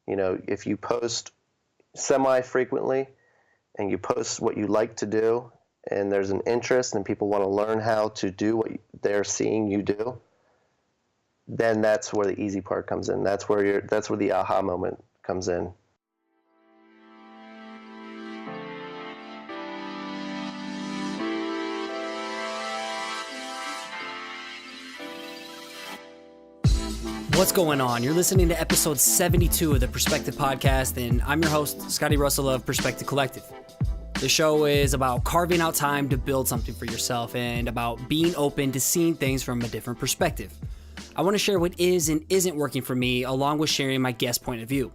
If you post semi-frequently and you post what you like to do and there's an interest and people want to learn how to do what they're seeing you do, then that's where the easy part comes in. That's where the aha moment comes in. What's going on? You're listening to episode 72 of the Perspective Podcast, and I'm your host, Scotty.D.Russell of Perspective Collective. The show is about carving out time to build something for yourself and about being open to seeing things from a different perspective. I want to share what is and isn't working for me, along with sharing my guest point of view.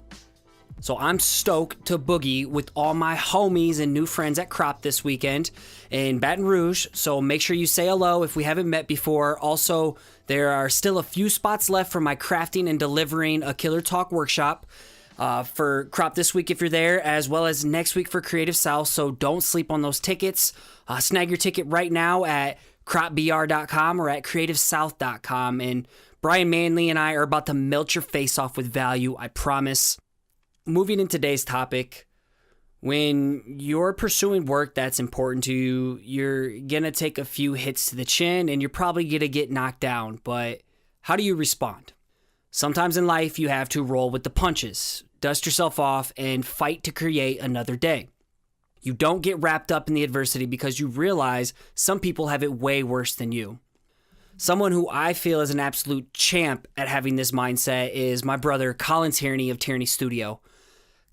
So I'm stoked to boogie with all my homies and new friends at Crop this weekend in Baton Rouge, so make sure you say hello if we haven't met before. Also, there are still a few spots left for my crafting and delivering a Killer Talk workshop for Crop this week if you're there, as well as next week for Creative South, so don't sleep on those tickets. Snag your ticket right now at cropbr.com or at creativesouth.com, and Brian Manley and I are about to melt your face off with value, I promise. Moving into today's topic, when you're pursuing work that's important to you, you're going to take a few hits to the chin and you're probably going to get knocked down, but how do you respond? Sometimes in life, you have to roll with the punches, dust yourself off, and fight to create another day. You don't get wrapped up in the adversity because you realize some people have it way worse than you. Someone who I feel is an absolute champ at having this mindset is my brother, Colin Tierney of Tierney Studio.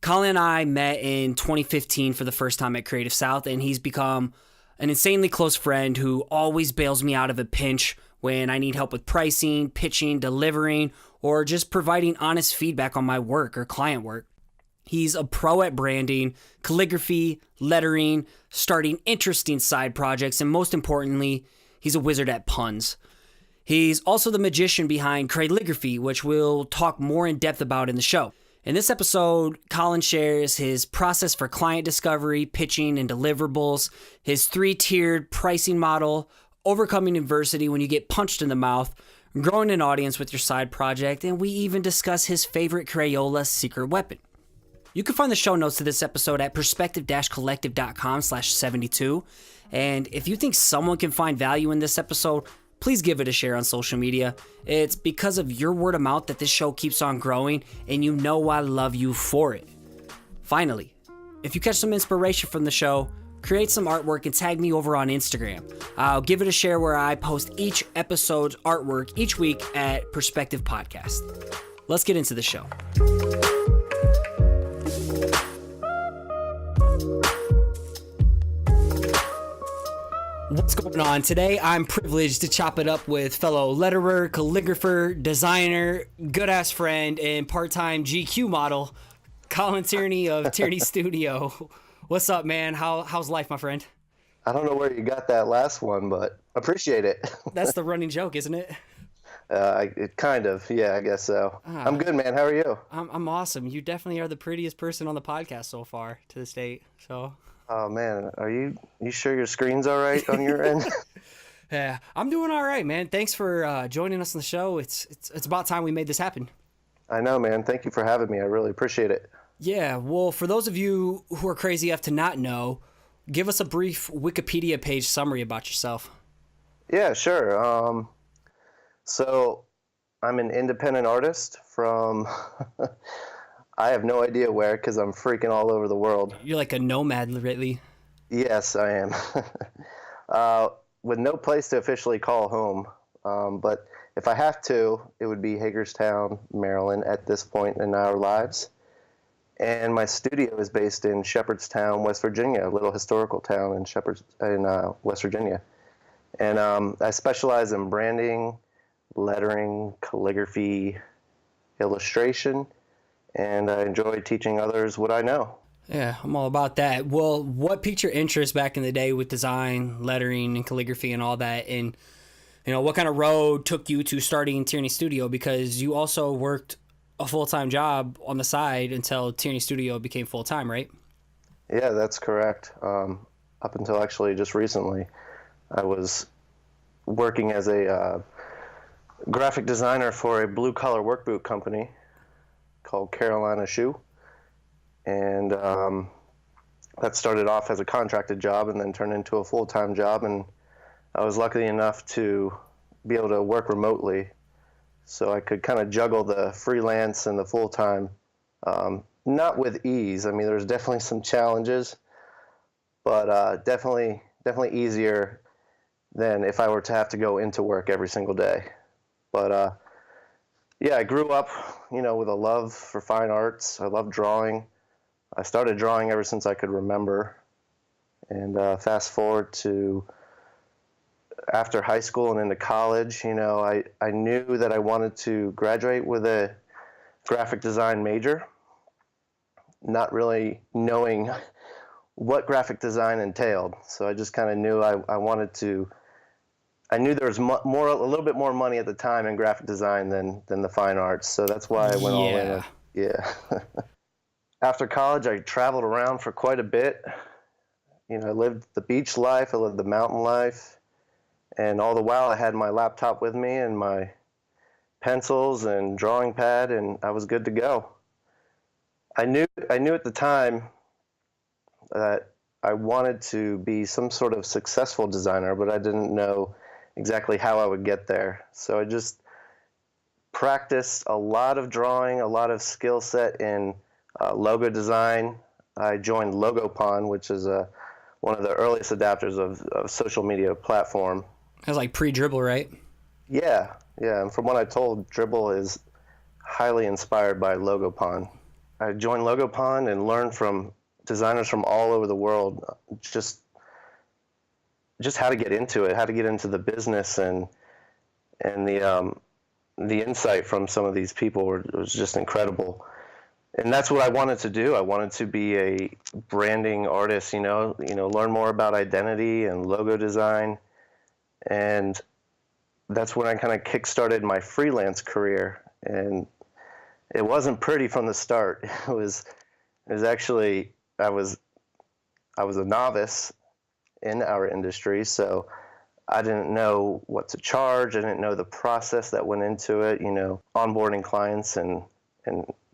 Colin and I met in 2015 for the first time at Creative South, and he's become an insanely close friend who always bails me out of a pinch when I need help with pricing, pitching, delivering, or just providing honest feedback on my work or client work. He's a pro at branding, calligraphy, lettering, starting interesting side projects, and most importantly, he's a wizard at puns. He's also the magician behind Crayligraphy, which we'll talk more in depth about in the show. In this episode, Colin shares his process for client discovery, pitching, and deliverables, his 3-tiered pricing model, overcoming adversity when you get punched in the mouth, growing an audience with your side project, and we even discuss his favorite Crayola secret weapon. You can find the show notes to this episode at perspective-collective.com/72. And if you think someone can find value in this episode, please give it a share on social media. It's because of your word of mouth that this show keeps on growing, and you know I love you for it. Finally, if you catch some inspiration from the show, create some artwork and tag me over on Instagram. I'll give it a share where I post each episode's artwork each week at Perspective Podcast. Let's get into the show. What's going on? Today, I'm privileged to chop it up with fellow letterer, calligrapher, designer, good-ass friend, and part-time GQ model, Colin Tierney of Tierney Studio. What's up, man? How's life, my friend? I don't know where you got that last one, but appreciate it. That's the running joke, isn't it? It kind of, yeah, I guess so. I'm good, man. How are you? I'm awesome. You definitely are the prettiest person on the podcast so far to this date, so... Oh man, are you sure your screen's all right on your end? Yeah, I'm doing all right, man. Thanks for joining us on the show. It's about time we made this happen. I know, man. Thank you for having me. I really appreciate it. Yeah, well, for those of you who are crazy enough to not know, give us a brief Wikipedia page summary about yourself. Yeah, sure. So I'm an independent artist from... I have no idea where, because I'm freaking all over the world. You're like a nomad lately. Yes, I am. With no place to officially call home. But if I have to, it would be Hagerstown, Maryland at this point in our lives. And my studio is based in Shepherdstown, West Virginia, a little historical town in West Virginia. And I specialize in branding, lettering, calligraphy, illustration, and I enjoy teaching others what I know. Yeah, I'm all about that. Well, what piqued your interest back in the day with design, lettering, and calligraphy and all that? And, what kind of road took you to starting Tierney Studio? Because you also worked a full-time job on the side until Tierney Studio became full-time, right? Yeah, that's correct. Up until actually just recently, I was working as a graphic designer for a blue-collar work boot company. called Carolina Shoe. And that started off as a contracted job and then turned into a full-time job. And I was lucky enough to be able to work remotely, so I could kind of juggle the freelance and the full-time, not with ease. I mean, there's definitely some challenges, but definitely easier than if I were to have to go into work every single day. But yeah, I grew up, with a love for fine arts. I love drawing. I started drawing ever since I could remember. And fast forward to after high school and into college, I knew that I wanted to graduate with a graphic design major, not really knowing what graphic design entailed. So I just kind of knew I knew there was a little bit more money at the time in graphic design than the fine arts. So that's why I went all in. Yeah. After college, I traveled around for quite a bit. I lived the beach life, I lived the mountain life, and all the while I had my laptop with me and my pencils and drawing pad, and I was good to go. I knew at the time that I wanted to be some sort of successful designer, but I didn't know exactly how I would get there. So I just practiced a lot of drawing, a lot of skill set in logo design. I joined LogoPon, which is one of the earliest adapters of social media platform. It was like pre-Dribble, right? Yeah. And from what I told, Dribble is highly inspired by LogoPon. I joined LogoPon and learned from designers from all over the world just how to get into it, how to get into the business, and the insight from some of these people was just incredible. And that's what I wanted to do. I wanted to be a branding artist, learn more about identity and logo design. And that's when I kind of kickstarted my freelance career. And it wasn't pretty from the start. It was actually, I was a novice in our industry, so I didn't know what to charge. I didn't know the process that went into it, onboarding clients and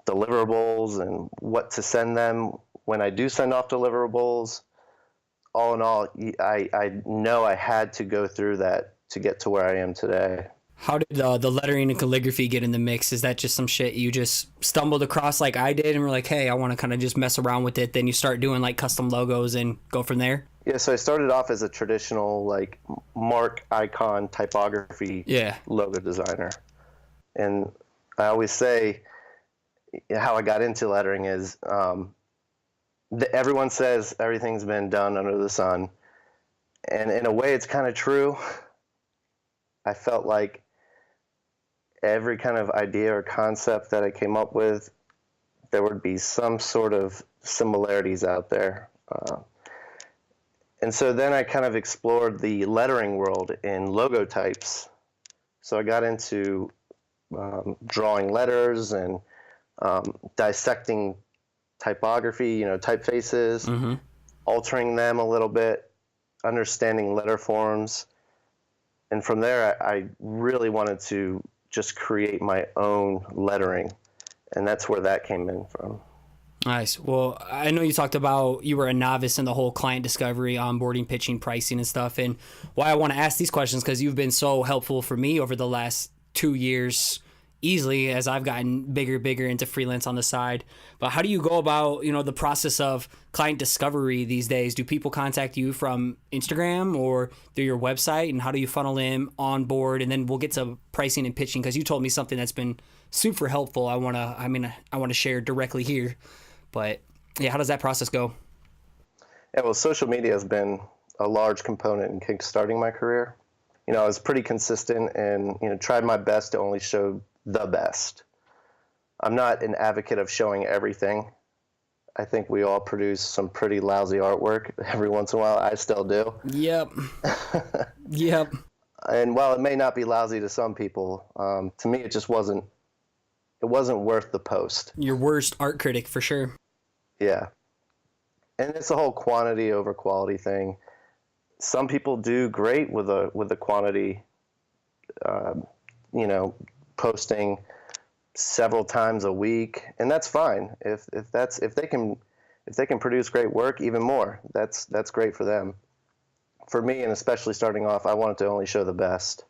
deliverables and what to send them when I do send off deliverables. All in all, I know I had to go through that to get to where I am today. How did the lettering and calligraphy get in the mix? Is that just some shit you just stumbled across like I did and were like, hey, I want to kind of just mess around with it, then you start doing like custom logos and go from there? Yeah, so I started off as a traditional like mark, icon, typography logo designer. And I always say how I got into lettering is everyone says everything's been done under the sun. And in a way, it's kind of true. I felt like every kind of idea or concept that I came up with, there would be some sort of similarities out there. And so then I kind of explored the lettering world in logo types. So I got into drawing letters and dissecting typography, typefaces, altering them a little bit, understanding letter forms. And from there, I really wanted to just create my own lettering. And that's where that came in from. Nice. Well, I know you talked about you were a novice in the whole client discovery, onboarding, pitching, pricing, and stuff. And why I want to ask these questions, because you've been so helpful for me over the last 2 years, easily, as I've gotten bigger into freelance on the side. But how do you go about, the process of client discovery these days? Do people contact you from Instagram or through your website? And how do you funnel in on board? And then we'll get to pricing and pitching, because you told me something that's been super helpful. I want to share directly here. But yeah, how does that process go? Yeah, well, social media has been a large component in kickstarting my career. I was pretty consistent and, tried my best to only show the best. I'm not an advocate of showing everything. I think we all produce some pretty lousy artwork every once in a while. I still do. Yep. Yep. And while it may not be lousy to some people, to me it just wasn't worth the post. Your worst art critic for sure. Yeah. And it's a whole quantity over quality thing. Some people do great with the quantity, posting several times a week, and that's fine. If they can produce great work, even more. That's great for them. For me, and especially starting off, I wanted to only show the best.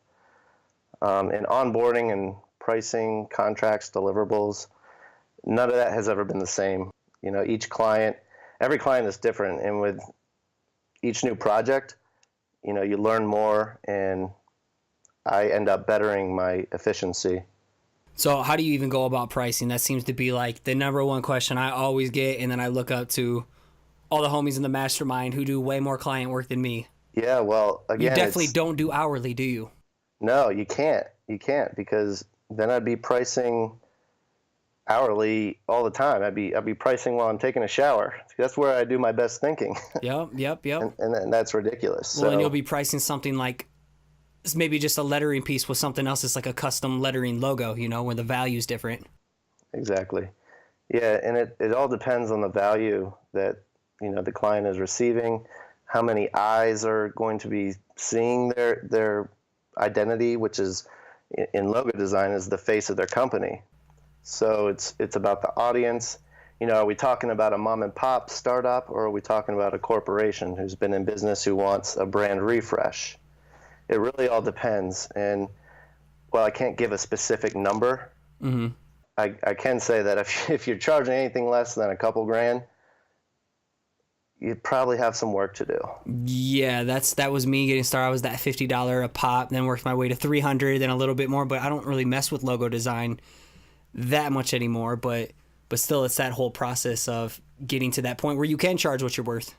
And onboarding and pricing, contracts, deliverables, none of that has ever been the same. You know, every client is different, and with each new project, you know, you learn more, and I end up bettering my efficiency. So how do you even go about pricing? That seems to be like the number one question I always get, and then I look up to all the homies in the mastermind who do way more client work than me. Yeah, well, again, you definitely don't do hourly, do you? No, you can't. You can't, because then I'd be pricing hourly all the time. I'd be pricing while I'm taking a shower. That's where I do my best thinking. Yep. and that's ridiculous. Well, and you'll be pricing something like maybe just a lettering piece with something else that's like a custom lettering logo, you know, where the value's different. Exactly. Yeah, and it all depends on the value that, you know, the client is receiving, how many eyes are going to be seeing their identity, which is in logo design is the face of their company. So it's about the audience. You know, are we talking about a mom and pop startup, or are we talking about a corporation who's been in business who wants a brand refresh? It really all depends. And while I can't give a specific number, mm-hmm. I can say that if you're charging anything less than a couple grand, you probably have some work to do. Yeah, that was me getting started. I was that $50 a pop, then worked my way to $300, then a little bit more. But I don't really mess with logo design that much anymore. But still, it's that whole process of getting to that point where you can charge what you're worth.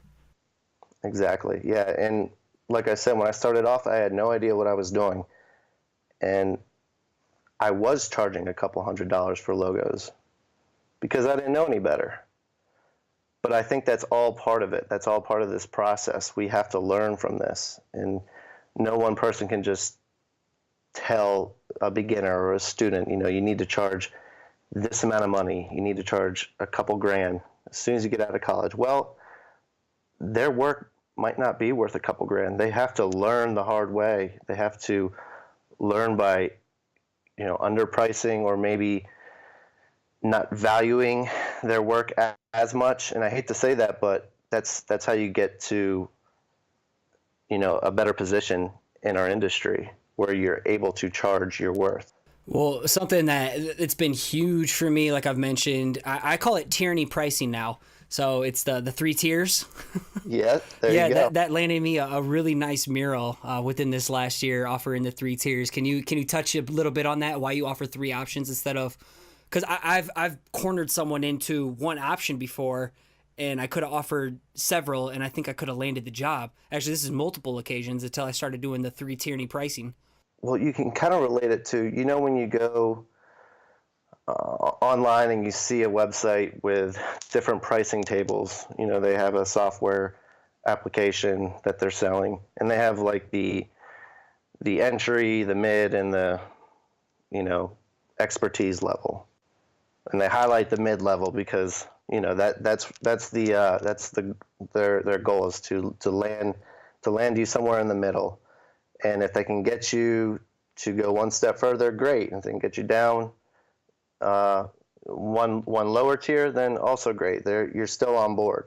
Exactly. Yeah, and like I said, when I started off, I had no idea what I was doing, and I was charging a couple $100s for logos because I didn't know any better. But I think that's all part of it. That's all part of this process. We have to learn from this. And no one person can just tell a beginner or a student, you know, you need to charge this amount of money. You need to charge a couple grand as soon as you get out of college. Well, their work might not be worth a couple grand. They have to learn the hard way. They have to learn by, you know, underpricing or maybe not valuing their work as much. And I hate to say that, but that's how you get to, you know, a better position in our industry where you're able to charge your worth. Well, something that it's been huge for me, like I've mentioned, I call it Tierney pricing now. So it's the 3 tiers. Yeah, there you go. That landed me a really nice mural within this last year, offering the 3 tiers. Can you touch a little bit on that? Why you offer 3 options instead of? Because I've cornered someone into one option before, and I could have offered several, and I think I could have landed the job. Actually, this is multiple occasions until I started doing the 3 Tierney pricing. Well, you can kind of relate it to, you know, when you go online and you see a website with different pricing tables. You know, they have a software application that they're selling, and they have like the entry, the mid, and the, you know, expertise level. And they highlight the mid level because, you know, that's their goal is to land you somewhere in the middle. And if they can get you to go one step further, great. And if they can get you down one lower tier, then also great. You're still on board.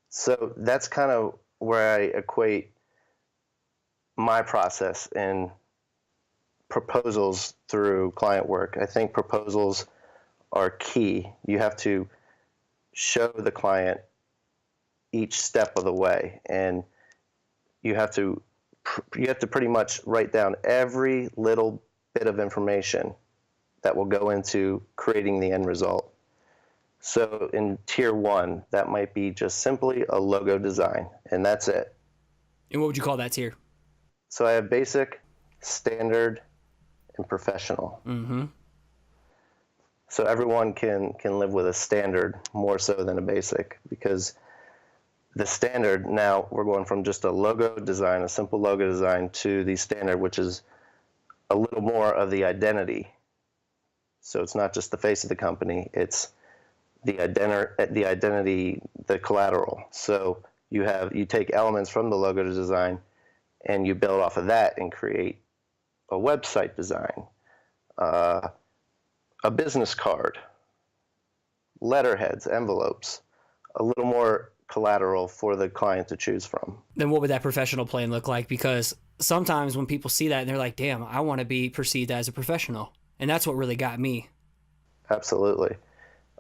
So that's kind of where I equate my process in proposals through client work. I think proposals are key. You have to show the client each step of the way, and you have to pretty much write down every little bit of information that will go into creating the end result. So in tier 1, that might be just simply a logo design, and that's it. And what would you call that tier? So I have basic, standard, and professional. Mm-hmm. So everyone can live with a standard more so than a basic, because the standard, now we're going from just a logo design, a simple logo design, to the standard, which is a little more of the identity. So it's not just the face of the company, it's the identity, the collateral. So you take elements from the logo design and you build off of that and create a website design, a a business card, letterheads, envelopes, a little more collateral for the client to choose from. Then what would that professional plan look like? Because sometimes when people see that and they're like, damn, I want to be perceived as a professional. And that's what really got me. Absolutely.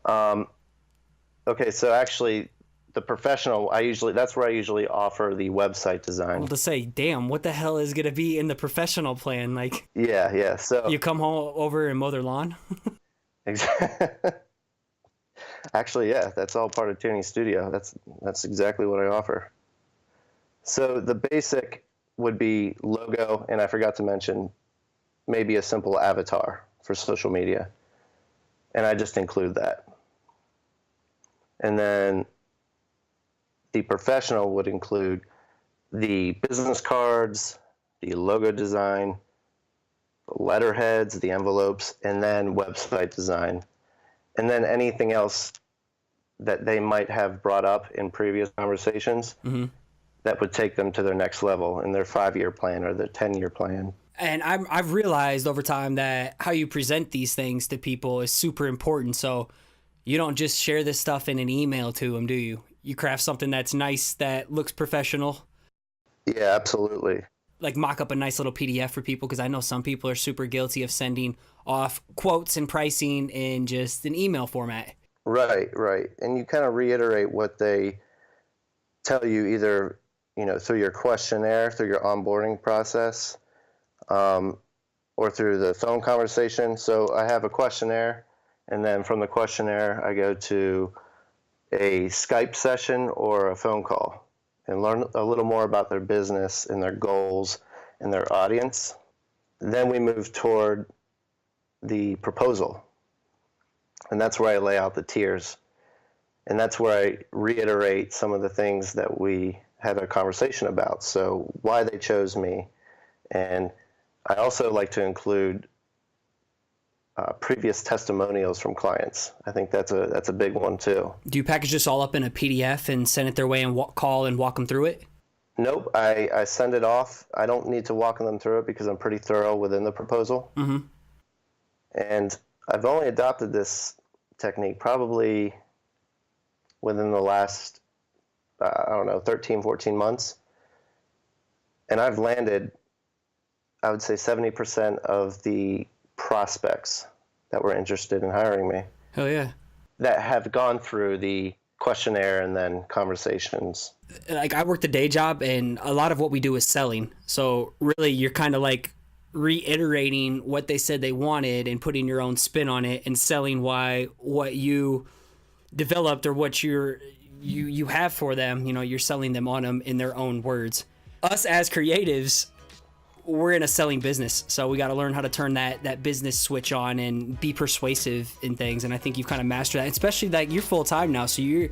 Okay, so actually the professional, that's where I usually offer the website design. Well, to say, damn, what the hell is going to be in the professional plan? Like, yeah. So you come home over and mow their lawn? Exactly. Actually, yeah, that's all part of Tierney's studio. That's exactly what I offer. So the basic would be logo, and I forgot to mention maybe a simple avatar for social media. And I just include that. And then the professional would include the business cards, the logo design, the letterheads, the envelopes, and then website design. And then anything else that they might have brought up in previous conversations that would take them to their next level in their 5-year plan or their 10-year plan. And I've realized over time that how you present these things to people is super important. So you don't just share this stuff in an email to them, do you? You craft something that's nice, that looks professional. Yeah, absolutely. Like mock up a nice little PDF for people, because I know some people are super guilty of sending off quotes and pricing in just an email format. Right. And you kind of reiterate what they tell you either, through your questionnaire, through your onboarding process, or through the phone conversation. So I have a questionnaire, and then from the questionnaire, I go to a Skype session or a phone call and learn a little more about their business and their goals and their audience. Then we move toward the proposal. And that's where I lay out the tiers. And that's where I reiterate some of the things that we had a conversation about. So why they chose me. And I also like to include previous testimonials from clients. I think that's a big one too. Do you package this all up in a PDF and send it their way and call and walk them through it? Nope. I send it off. I don't need to walk them through it because I'm pretty thorough within the proposal. And I've only adopted this technique probably within the last, 13, 14 months. And I've landed, I would say 70% of the prospects that were interested in hiring me. Hell yeah. That have gone through the questionnaire and then conversations. Like, I work the day job, and a lot of what we do is selling. So really, you're kind of like reiterating what they said they wanted and putting your own spin on it and selling why what you developed or what you have for them, you're selling them on them in their own words. Us as creatives, we're in a selling business, so we got to learn how to turn that business switch on and be persuasive in things. And I think you've kind of mastered that, especially like you're full time now, so you're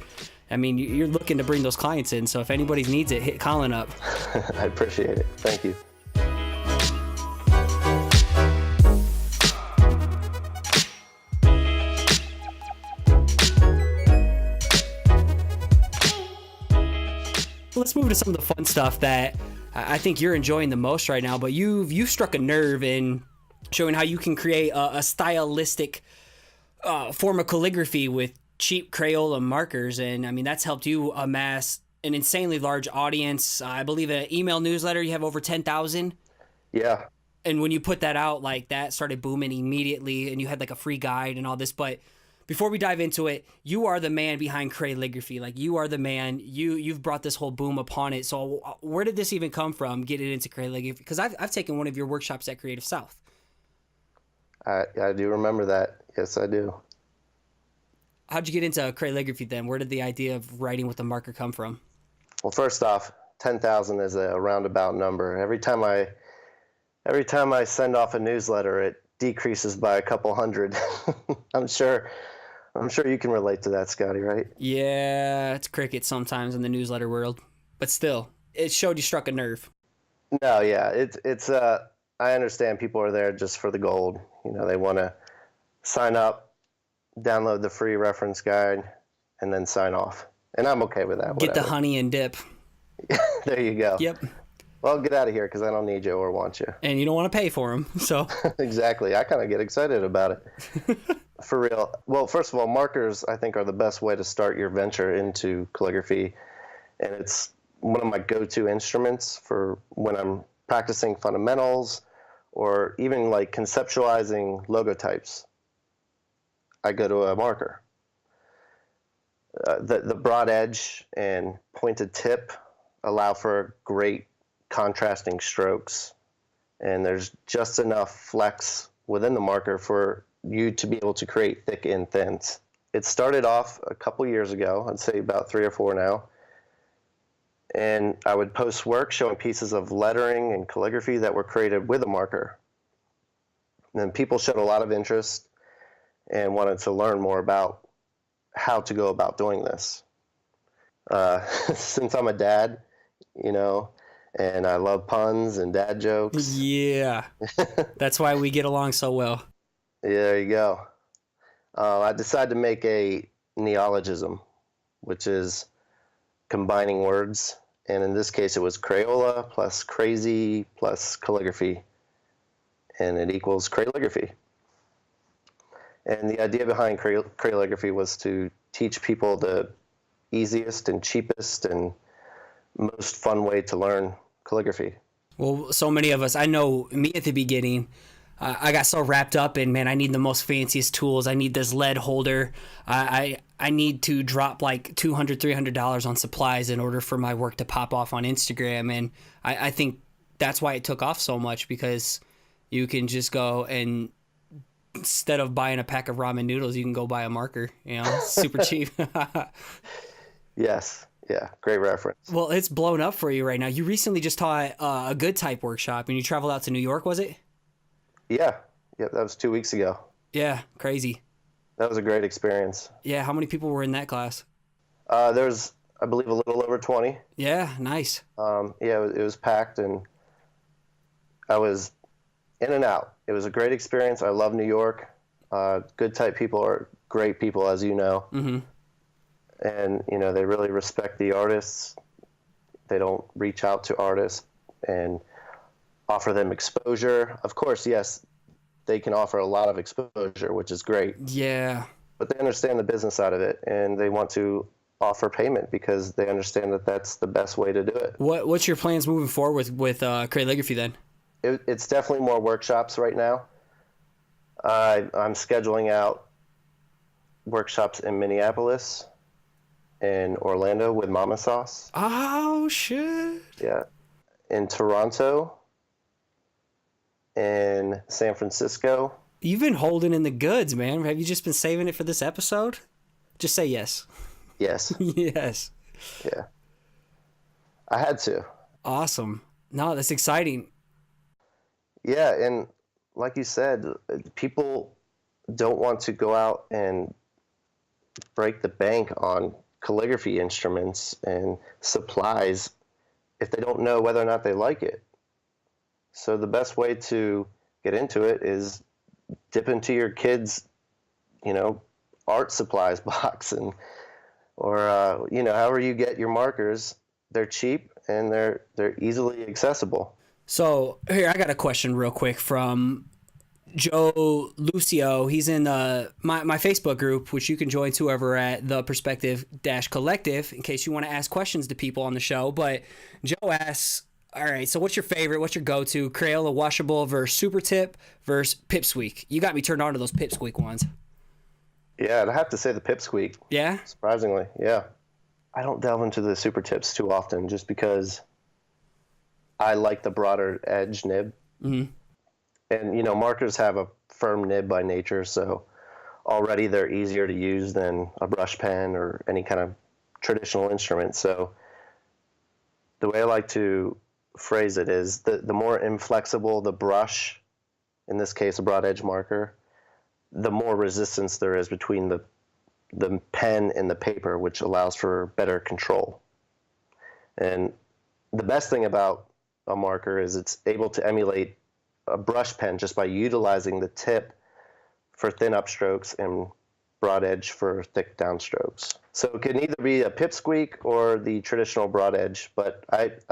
looking to bring those clients in. So if anybody needs it, hit Colin up. I appreciate it. Thank you. Let's move to some of the fun stuff that I think you're enjoying the most right now, but you've struck a nerve in showing how you can create a stylistic form of calligraphy with cheap Crayola markers. And I mean, that's helped you amass an insanely large audience. I believe an email newsletter, you have over 10,000. Yeah. And when you put that out, like, that started booming immediately, and you had like a free guide and all this. But before we dive into it, you are the man behind Crayligraphy. Like, you are the man. You've brought this whole boom upon it. So where did this even come from, getting into Crayligraphy? Because I've taken one of your workshops at Creative South. I do remember that. Yes, I do. How'd you get into Crayligraphy then? Where did the idea of writing with the marker come from? Well, first off, 10,000 is a roundabout number. Every time I send off a newsletter, it decreases by a couple hundred. I'm sure you can relate to that, Scotty, right? Yeah, it's cricket sometimes in the newsletter world, but still, it showed you struck a nerve. No, yeah, it's I understand people are there just for the gold. They want to sign up, download the free reference guide, and then sign off. And I'm okay with that. Get whatever. the honey and dip. There you go. Yep. Well, get out of here because I don't need you or want you. And you don't want to pay for them, so. Exactly. I kind of get excited about it. For real. Well, first of all, markers, I think, are the best way to start your venture into calligraphy. And it's one of my go-to instruments for when I'm practicing fundamentals or even like conceptualizing logotypes. I go to a marker. The broad edge and pointed tip allow for great contrasting strokes. And there's just enough flex within the marker for you to be able to create thick and thins. It started off a couple years ago, I'd say about 3 or 4 now, and I would post work showing pieces of lettering and calligraphy that were created with a marker. And people showed a lot of interest and wanted to learn more about how to go about doing this. Since I'm a dad, and I love puns and dad jokes. Yeah, that's why we get along so well. Yeah, there you go. I decided to make a neologism, which is combining words. And in this case, it was Crayola plus crazy plus calligraphy. And it equals Crayligraphy. And the idea behind Crayligraphy was to teach people the easiest and cheapest and most fun way to learn calligraphy. Well, so many of us, I know me at the beginning, I got so wrapped up in, man, I need the most fanciest tools. I need this lead holder. I need to drop like $200, $300 on supplies in order for my work to pop off on Instagram. And I think that's why it took off so much, because you can just go and instead of buying a pack of ramen noodles, you can go buy a marker, super cheap. Yes. Yeah, great reference. Well, it's blown up for you right now. You recently just taught a good type workshop, and you traveled out to New York, was it? Yeah. Yep, that was 2 weeks ago. Yeah, crazy. That was a great experience. Yeah, how many people were in that class? There's, I believe, a little over 20. Yeah, nice. Yeah, it was packed, and I was in and out. It was a great experience. I love New York. Good type people are great people, as you know. Mm-hmm. And, they really respect the artists. They don't reach out to artists and offer them exposure. Of course, yes, they can offer a lot of exposure, which is great. Yeah. But they understand the business side of it, and they want to offer payment because they understand that that's the best way to do it. What's your plans moving forward with Crayligraphy then? It's definitely more workshops right now. I'm scheduling out workshops in Minneapolis and Orlando with Mama Sauce. Oh, shit. Yeah. In Toronto, in San Francisco. You've been holding in the goods, man. Have you just been saving it for this episode? Just say yes. Yes. Yes. Yeah. I had to. Awesome. No, that's exciting. Yeah, and like you said, people don't want to go out and break the bank on calligraphy instruments and supplies if they don't know whether or not they like it. So the best way to get into it is dip into your kids' art supplies box or however you get your markers. They're cheap and they're easily accessible. So here, I got a question real quick from Joe Lucio. He's in my Facebook group, which you can join too over at the Perspective-Collective in case you want to ask questions to people on the show. But Joe asks, all right, so what's your favorite? What's your go-to? Crayola washable versus super tip versus pipsqueak? You got me turned on to those pipsqueak ones. Yeah, I'd have to say the pipsqueak. Yeah? Surprisingly, yeah. I don't delve into the super tips too often just because I like the broader edge nib. Mm-hmm. And, markers have a firm nib by nature, so already they're easier to use than a brush pen or any kind of traditional instrument. So the way I like to phrase it is the more inflexible the brush, in this case a broad edge marker, the more resistance there is between the pen and the paper, which allows for better control. And the best thing about a marker is it's able to emulate a brush pen just by utilizing the tip for thin upstrokes and broad edge for thick downstrokes. So it can either be a pipsqueak or the traditional broad edge, but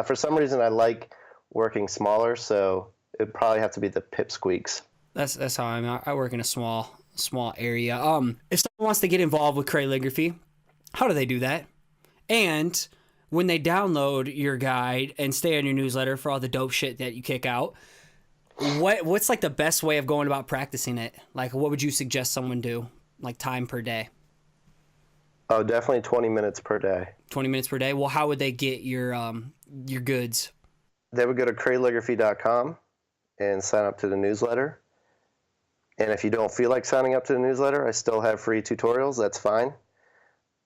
for some reason I like working smaller, so it'd probably have to be the pipsqueaks. That's how I work in a small. small area. If someone wants to get involved with Crayligraphy, how do they do that? And when they download your guide and stay on your newsletter for all the dope shit that you kick out, what's like the best way of going about practicing it? Like, what would you suggest someone do? Like time per day? Oh, definitely 20 minutes per day. 20 minutes per day. Well, how would they get your goods? They would go to crayligraphy.com and sign up to the newsletter. And if you don't feel like signing up to the newsletter, I still have free tutorials. That's fine.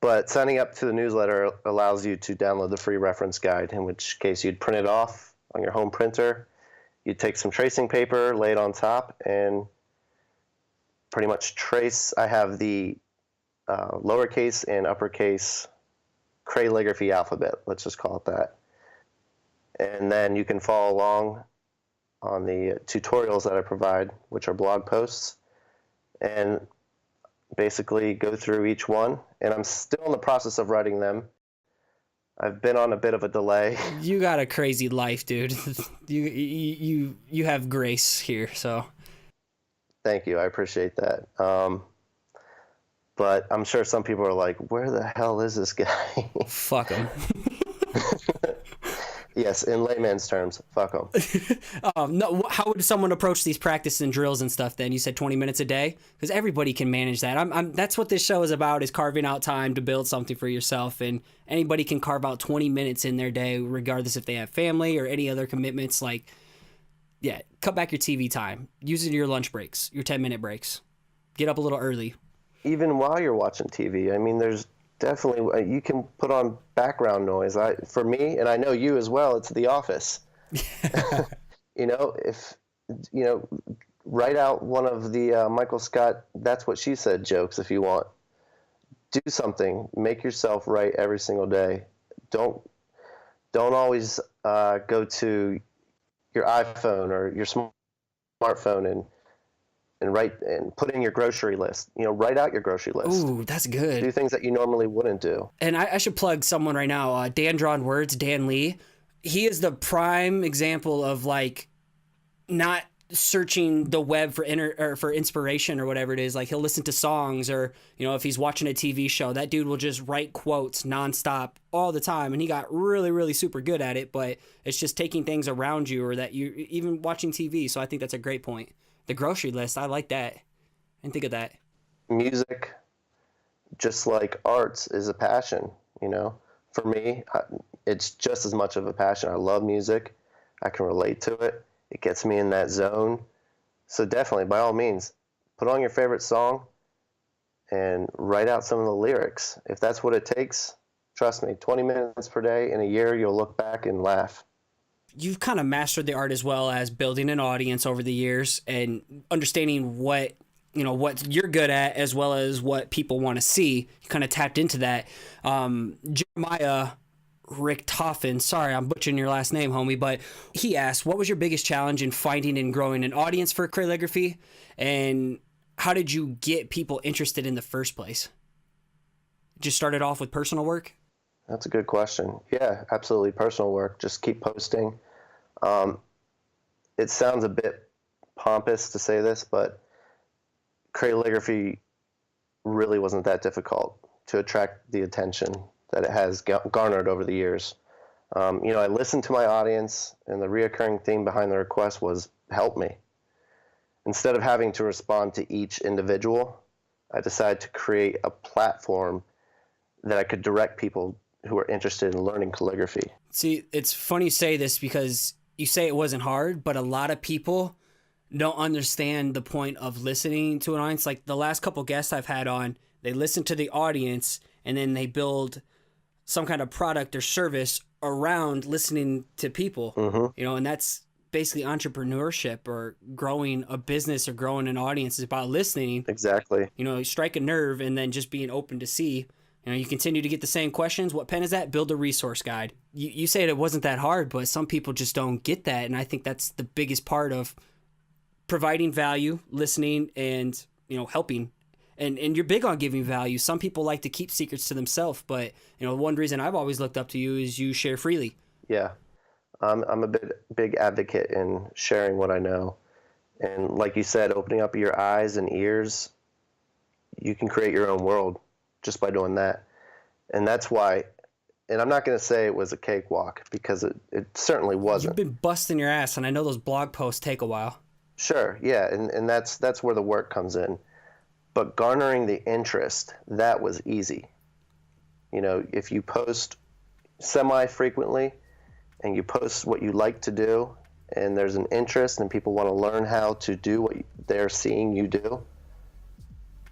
But signing up to the newsletter allows you to download the free reference guide, in which case you'd print it off on your home printer. You'd take some tracing paper, lay it on top, and pretty much trace. I have the lowercase and uppercase Crayligraphy alphabet. Let's just call it that. And then you can follow along on the tutorials that I provide, which are blog posts, and basically go through each one. And I'm still in the process of writing them. I've been on a bit of a delay. You got a crazy life, dude. you have grace here, so. Thank you. I appreciate that. But I'm sure some people are like, where the hell is this guy? Fuck him. Yes, in layman's terms, fuck him. No, how would someone approach these practices and drills and stuff then? You said 20 minutes a day? Because everybody can manage that. That's what this show is about, is carving out time to build something for yourself. And anybody can carve out 20 minutes in their day, regardless if they have family or any other commitments. Like, yeah, cut back your TV time. Use it in your lunch breaks, your 10-minute breaks. Get up a little early. Even while you're watching TV, I mean, there's definitely, you can put on background noise. For me, and I know you as well, it's The Office. Write out one of the Michael Scott "That's What She Said" jokes if you want. Do something. Make yourself write every single day. Don't always go to your iPhone or your smartphone and write and put in your grocery list. Write out your grocery list. Ooh, that's good. Do things that you normally wouldn't do. And I should plug someone right now. Dan Drawn Words, Dan Lee. He is the prime example of like not searching the web for for inspiration or whatever it is. Like, he'll listen to songs, or if he's watching a TV show, that dude will just write quotes nonstop all the time, and he got really, really super good at it. But it's just taking things around you, or that you even watching TV. So I think that's a great point. The grocery list, I like that. I didn't think of that. Music, just like arts, is a passion. For me, it's just as much of a passion. I love music. I can relate to it. It gets me in that zone. So definitely, by all means, put on your favorite song and write out some of the lyrics. If that's what it takes, trust me, 20 minutes per day in a year, you'll look back and laugh. You've kind of mastered the art as well as building an audience over the years and understanding what you're good at as well as what people want to see. You kind of tapped into that. Jeremiah Richtofen, sorry, I'm butchering your last name, homie, but he asked, what was your biggest challenge in finding and growing an audience for Crayligraphy? And how did you get people interested in the first place? Just started off with personal work? That's a good question. Yeah, absolutely. Personal work. Just keep posting. It sounds a bit pompous to say this, but Crayligraphy really wasn't that difficult to attract the attention that it has garnered over the years. I listened to my audience, and the reoccurring theme behind the request was help me. Instead of having to respond to each individual, I decided to create a platform that I could direct people who are interested in learning calligraphy. See, it's funny you say this because you say it wasn't hard, but a lot of people don't understand the point of listening to an audience. Like the last couple guests I've had on, they listen to the audience and then they build some kind of product or service around listening to people. Mm-hmm. And that's basically entrepreneurship, or growing a business or growing an audience is about listening. Exactly. Strike a nerve and then just being open to see. You continue to get the same questions. What pen is that? Build a resource guide. You say it wasn't that hard, but some people just don't get that. And I think that's the biggest part of providing value, listening, and, helping. And you're big on giving value. Some people like to keep secrets to themselves, but, one reason I've always looked up to you is you share freely. Yeah. I'm a big advocate in sharing what I know. And like you said, opening up your eyes and ears you can create your own world just by doing that. And that's why, and I'm not going to say it was a cakewalk, because it certainly wasn't. You've been busting your ass, and I know those blog posts take a while. Sure, yeah, and that's where the work comes in. But garnering the interest, that was easy. You know, if you post semi-frequently and you post what you like to do, and there's an interest and people want to learn how to do what they're seeing you do,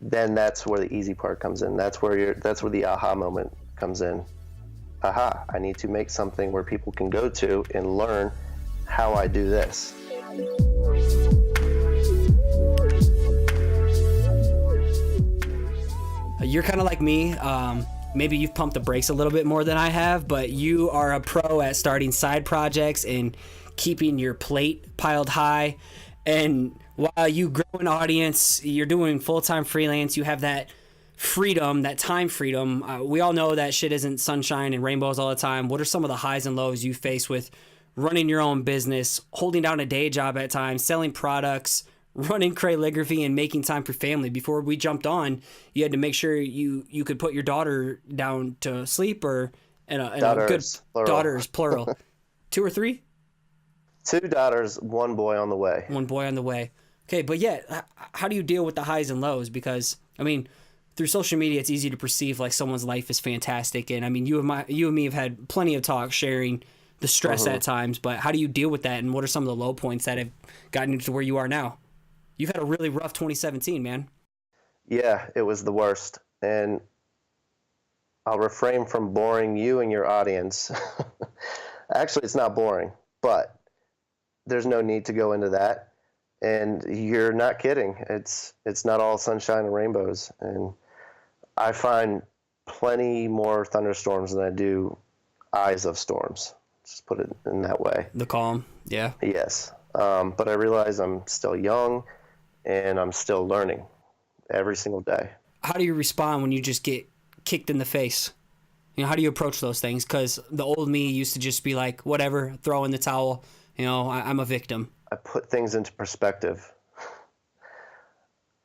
then that's where the easy part comes in. That's where the aha moment comes in. Aha, I need to make something where people can go to and learn how I do this. You're kind of like me. Maybe you've pumped the brakes a little bit more than I have, but you are a pro at starting side projects and keeping your plate piled high. And while you grow an audience, you're doing full-time freelance, you have that freedom, that time freedom. We all know that shit isn't sunshine and rainbows all the time. What are some of the highs and lows you face with running your own business, holding down a day job at times, selling products, running Crayligraphy, and making time for family? Before we jumped on, you had to make sure you could put your daughter down to sleep, or Daughters, a good plural. daughters, plural. 2 or 3? 2 daughters, 1 boy on the way. 1 boy on the way. Okay, but yeah, how do you deal with the highs and lows? Because, I mean, through social media, it's easy to perceive like someone's life is fantastic. And I mean, you and me have had plenty of talk sharing the stress at times, but how do you deal with that? And what are some of the low points that have gotten you to where you are now? You've had a really rough 2017, man. Yeah, it was the worst. And I'll refrain from boring you and your audience. Actually, it's not boring, but there's no need to go into that. And you're not kidding. It's not all sunshine and rainbows. And I find plenty more thunderstorms than I do eyes of storms. Just put it in that way. The calm, yeah. Yes. But I realize I'm still young and I'm still learning every single day. How do you respond when you just get kicked in the face? You know, how do you approach those things? Because the old me used to just be like, whatever, throw in the towel. You know, I'm a victim. I put things into perspective.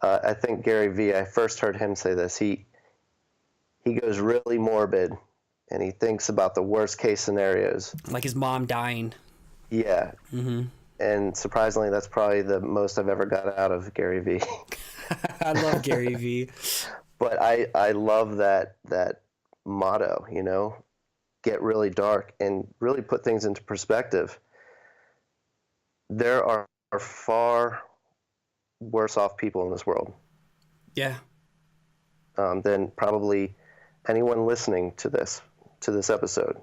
I think Gary Vee, I first heard him say this. He goes really morbid, and he thinks about the worst case scenarios. Like his mom dying. Yeah. Mm-hmm. And surprisingly, that's probably the most I've ever got out of Gary Vee. I love Gary Vee. But I love that motto, you know, get really dark and really put things into perspective. There are far worse off people in this world. Yeah. Than probably anyone listening to this episode.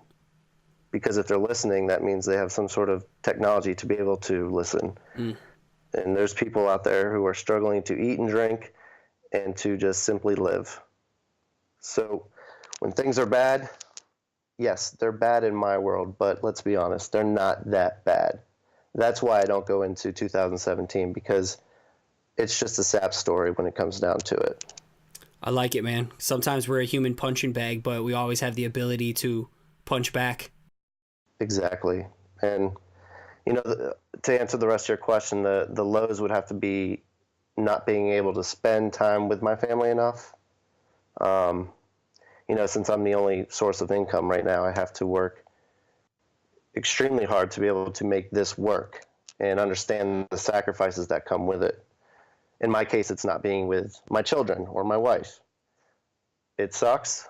Because if they're listening, that means they have some sort of technology to be able to listen. Mm. And there's people out there who are struggling to eat and drink and to just simply live. So when things are bad, yes, they're bad in my world, but let's be honest, they're not that bad. That's why I don't go into 2017, because it's just a sap story when it comes down to it. I like it, man. Sometimes we're a human punching bag, but we always have the ability to punch back. Exactly. And, you know, to answer the rest of your question, the lows would have to be not being able to spend time with my family enough. You know, since I'm the only source of income right now, I have to work extremely hard to be able to make this work and understand the sacrifices that come with it. In my case, it's not being with my children or my wife. It sucks,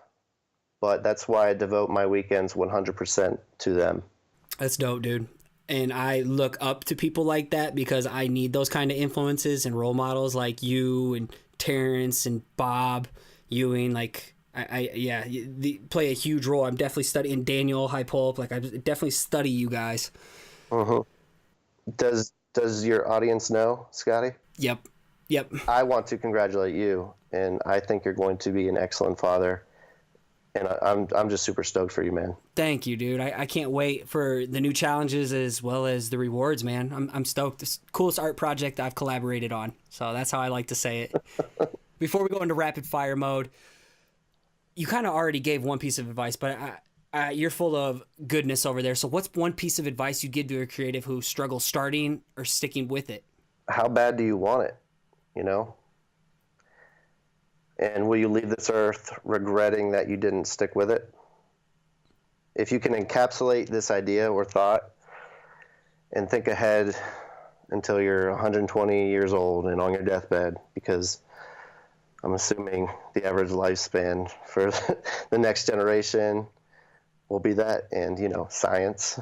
but that's why I devote my weekends 100% to them. That's dope, dude. And I look up to people like that because I need those kind of influences and role models like you and Terrence and Bob Ewing. Like, they play a huge role. I'm definitely studying Daniel High Pulp. Like, I definitely study you guys. Mm-hmm. Does your audience know, Scotty? Yep. I want to congratulate you, and I think you're going to be an excellent father. And I'm just super stoked for you, man. Thank you, dude. I can't wait for the new challenges as well as the rewards, man. I'm stoked. This coolest art project I've collaborated on. So that's how I like to say it. Before we go into rapid fire mode, you kind of already gave one piece of advice, but you're full of goodness over there. So what's one piece of advice you give to a creative who struggles starting or sticking with it? How bad do you want it? You know? And will you leave this earth regretting that you didn't stick with it? If you can encapsulate this idea or thought and think ahead until you're 120 years old and on your deathbed, because I'm assuming the average lifespan for the next generation will be that, and, science.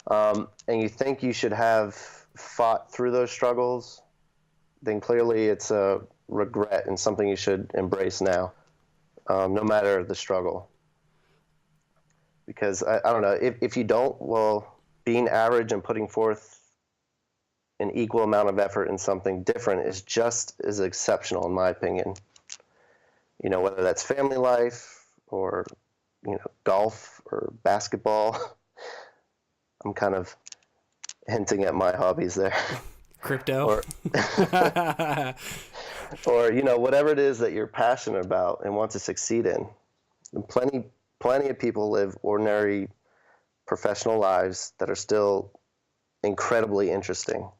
And you think you should have fought through those struggles, then clearly it's a regret and something you should embrace now, no matter the struggle. Because I don't know, if you don't, well, being average and putting forth an equal amount of effort in something different is just as exceptional, in my opinion. Whether that's family life or, golf or basketball. I'm kind of hinting at my hobbies there. Crypto. Or whatever it is that you're passionate about and want to succeed in. And plenty of people live ordinary professional lives that are still incredibly interesting.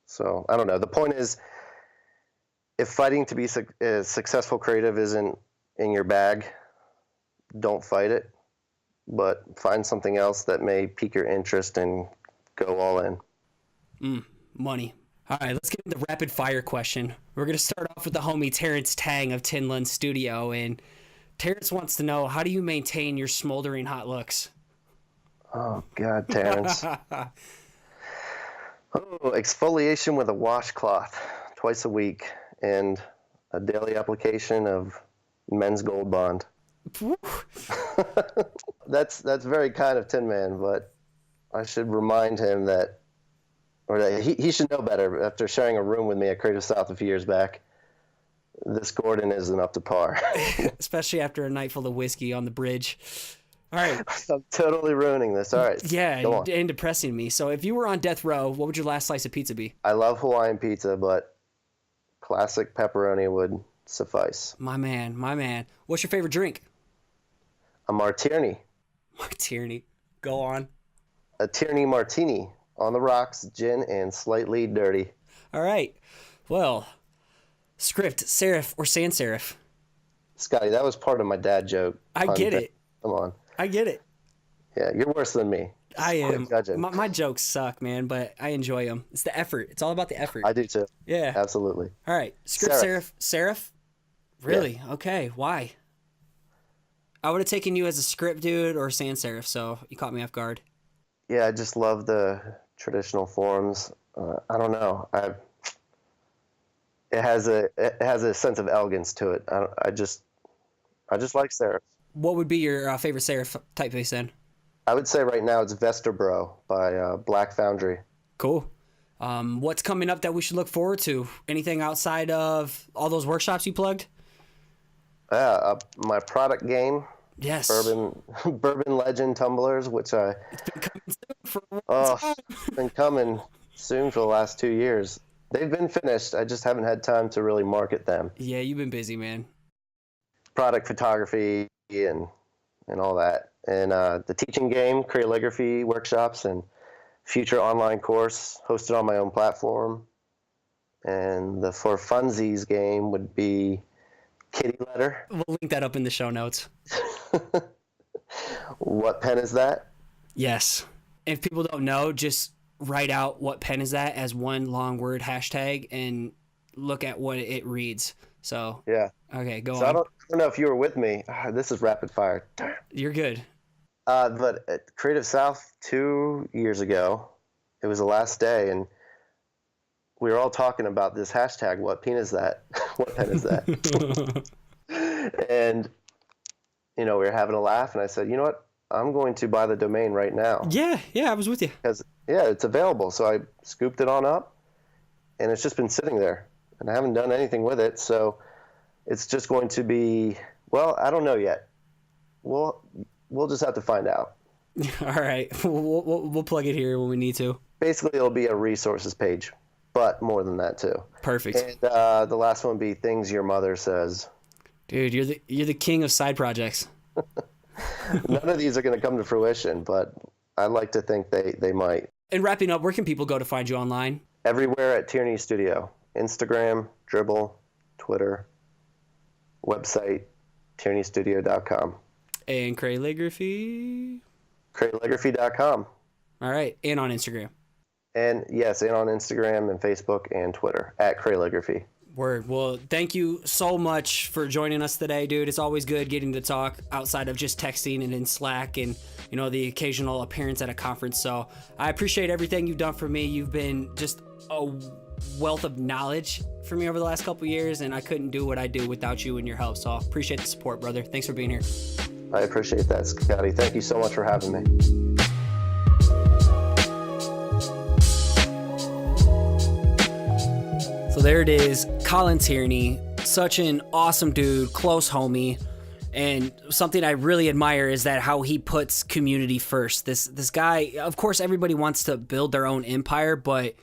So I don't know. The point is, if fighting to be a successful creative isn't in your bag, don't fight it, but find something else that may pique your interest and go all in. Money. All right, let's get into the rapid fire question. We're going to start off with the homie Terrence Tang of Tin Lund Studio. And Terrence wants to know, how do you maintain your smoldering hot looks? Oh, God, Terrence. Exfoliation with a washcloth twice a week and a daily application of Men's Gold Bond. That's very kind of Tin Man, but I should remind him that he should know better. After sharing a room with me at Creative South a few years back, this Gordon isn't up to par. Especially after a night full of whiskey on the bridge. All right. I'm totally ruining this. All right. Yeah, and depressing me. So if you were on death row, what would your last slice of pizza be? I love Hawaiian pizza, but classic pepperoni would suffice. My man. What's your favorite drink? A Martini. Tierney. Go on. A Tierney Martini. On the rocks, gin, and slightly dirty. All right. Well, script, serif, or sans serif? Scotty, that was part of my dad joke. I get it. Come on. I get it. Yeah, you're worse than me. I am. My jokes suck, man, but I enjoy them. It's the effort. It's all about the effort. I do too. Yeah. Absolutely. All right. Script, serif? Really? Yeah. Okay. Why? I would have taken you as a script dude or sans serif, so you caught me off guard. Yeah, I just love the traditional forms. I don't know. It has a sense of elegance to it. I just like serif. What would be your favorite serif typeface then? I would say right now it's Vesterbro by Black Foundry. Cool. What's coming up that we should look forward to? Anything outside of all those workshops you plugged? Yeah, my product game. Yes. Bourbon Legend tumblers, which it's been coming soon for the last 2 years. They've been finished. I just haven't had time to really market them. Yeah, you've been busy, man. Product photography and all that. And the teaching game, Crayligraphy workshops, and future online course hosted on my own platform. And the For Funsies game would be Kitty Letter. We'll link that up in the show notes. What pen is that? Yes. If people don't know, just write out what pen is that as one long word hashtag and look at what it reads. So yeah. Okay, go on. I don't know if you were with me. This is rapid fire. You're good. But at Creative South 2 years ago, it was the last day, and we were all talking about this hashtag. What pen is that? What pen is that? And we were having a laugh, and I said, you know what? I'm going to buy the domain right now. Yeah, I was with you. Because, it's available. So I scooped it on up, and it's just been sitting there, and I haven't done anything with it. So it's just going to be, well, I don't know yet. We'll just have to find out. All right. We'll plug it here when we need to. Basically, it'll be a resources page, but more than that, too. Perfect. And the last one would be things your mother says. Dude, you're the king of side projects. None of these are going to come to fruition, but I like to think they might. And wrapping up, where can people go to find you online? Everywhere at Tierney Studio. Instagram, Dribble, Twitter, website, tierneystudio.com. And Crayligraphy? Crayligraphy.com. All right. And on Instagram. And yes, and on Instagram and Facebook and Twitter at Crayligraphy. Word. Well, thank you so much for joining us today, dude. It's always good getting to talk outside of just texting and in Slack and, you know, the occasional appearance at a conference. So I appreciate everything you've done for me. You've been just a wealth of knowledge for me over the last couple of years, and I couldn't do what I do without you and your help. So I appreciate the support, brother. Thanks for being here. I appreciate that, Scotty. Thank you so much for having me. So there it is, Colin Tierney, such an awesome dude, close homie, and something I really admire is that how he puts community first. This guy, of course, everybody wants to build their own empire, but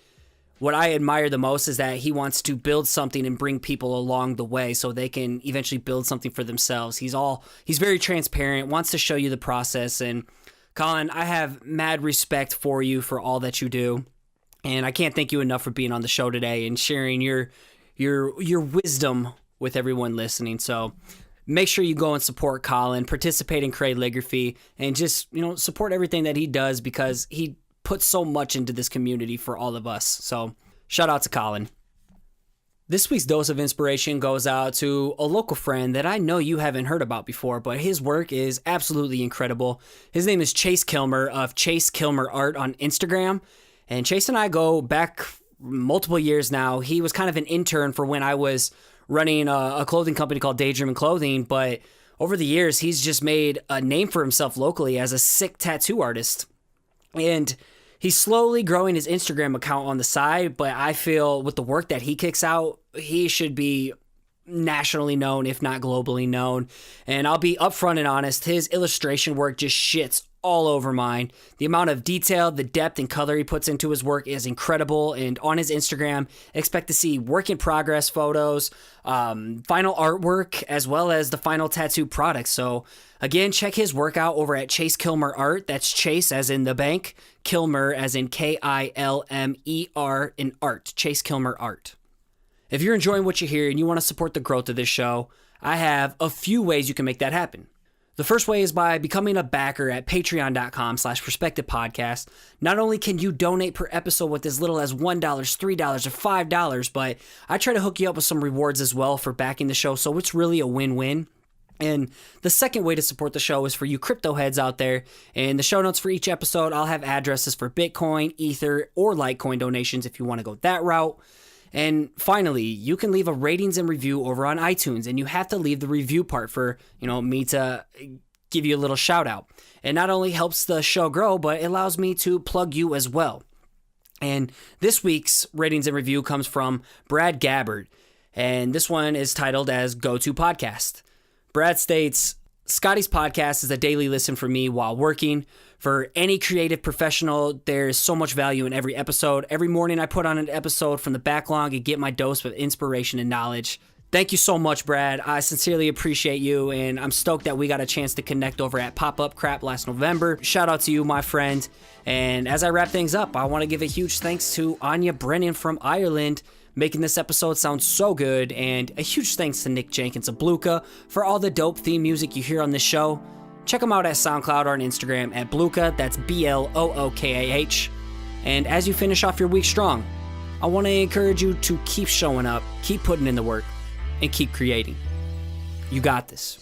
what I admire the most is that he wants to build something and bring people along the way so they can eventually build something for themselves. He's very transparent, wants to show you the process, and Colin, I have mad respect for you for all that you do. And I can't thank you enough for being on the show today and sharing your wisdom with everyone listening. So make sure you go and support Colin, participate in Crayligraphy, and just, you know, support everything that he does because he puts so much into this community for all of us. So shout out to Colin. This week's dose of inspiration goes out to a local friend that I know you haven't heard about before, but his work is absolutely incredible. His name is Chase Kilmer of Chase Kilmer Art on Instagram. And Chase and I go back multiple years now. He was kind of an intern for when I was running a clothing company called Daydream Clothing. But over the years, he's just made a name for himself locally as a sick tattoo artist. And he's slowly growing his Instagram account on the side. But I feel with the work that he kicks out, he should be nationally known, if not globally known. And I'll be upfront and honest, his illustration work just shits all over mine. The amount of detail, the depth and color he puts into his work is incredible. And on his Instagram, expect to see work in progress photos, final artwork, as well as the final tattoo product. So again, check his work out over at Chase Kilmer Art. That's Chase as in the bank, Kilmer as in Kilmer in art, Chase Kilmer Art. If you're enjoying what you hear and you want to support the growth of this show, I have a few ways you can make that happen. The first way is by becoming a backer at patreon.com/perspectivepodcast. Not only can you donate per episode with as little as $1, $3, or $5, but I try to hook you up with some rewards as well for backing the show, so it's really a win-win. And the second way to support the show is for you crypto heads out there. In the show notes for each episode, I'll have addresses for Bitcoin, Ether, or Litecoin donations if you want to go that route. And finally, you can leave a ratings and review over on iTunes, and you have to leave the review part for, you know, me to give you a little shout out. It not only helps the show grow, but it allows me to plug you as well. And this week's ratings and review comes from Brad Gabbard, and this one is titled as Go-To Podcast. Brad states, Scotty's podcast is a daily listen for me while working. For any creative professional, there's so much value in every episode. Every morning I put on an episode from the backlog and get my dose of inspiration and knowledge. Thank you so much, Brad. I sincerely appreciate you, and I'm stoked that we got a chance to connect over at Pop-Up Crap last November. Shout out to you, my friend. And as I wrap things up, I want to give a huge thanks to Áine Brennan from Ireland, making this episode sound so good, and a huge thanks to Nick Jenkins of Blookah for all the dope theme music you hear on this show. Check them out at SoundCloud or on Instagram at Blookah, that's Blookah. And as you finish off your week strong, I want to encourage you to keep showing up, keep putting in the work, and keep creating. You got this.